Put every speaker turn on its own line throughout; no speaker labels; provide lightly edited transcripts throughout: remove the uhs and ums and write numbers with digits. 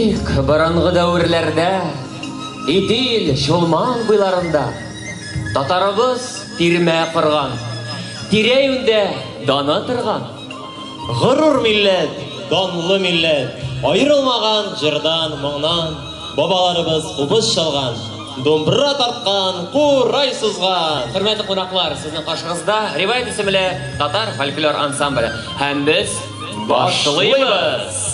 Бик борынгы дәверләрдә, Идел, Чулман буйларында татарыбыз тирмә корган, тирәюндә даны торган.
Горур милләт, данлы милләт, аерылмаган җырдан, моңнан, бабаларыбыз кубыз чалган, думбра тарткан, курай сузган.
Хөрмәтле кунаклар, сезнең каршыгызда Риваять исемле татар фольклор ансамбле. Һәм без башлыйбыз.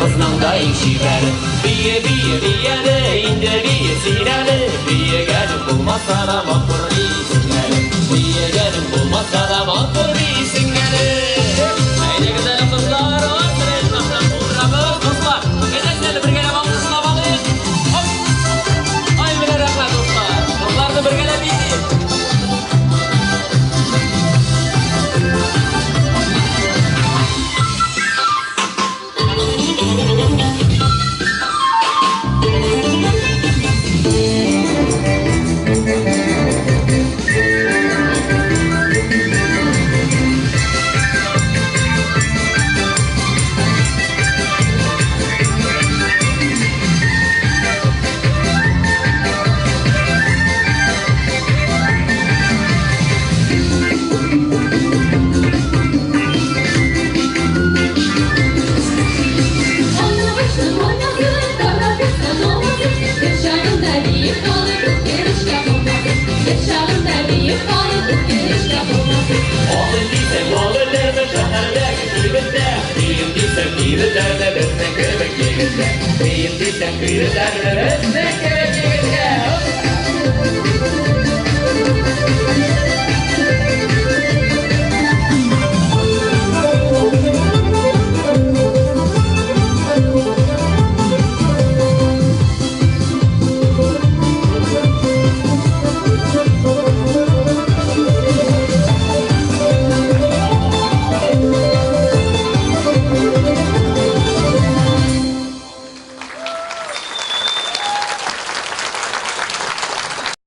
Kızınandayım şiverim Biye biye biyede inde biye sineli Biye gelin bulmazsa da mahkur iyisinleri Biye gelin bulmazsa da mahkur iyisinleri Haydi güzel kızlar Oturun kaptan uğramız kızlar Edenleri bir kere bakmışsın havalıyız Ay bile rahmet dostlar Kızlar da bir kere bildi Kıyırda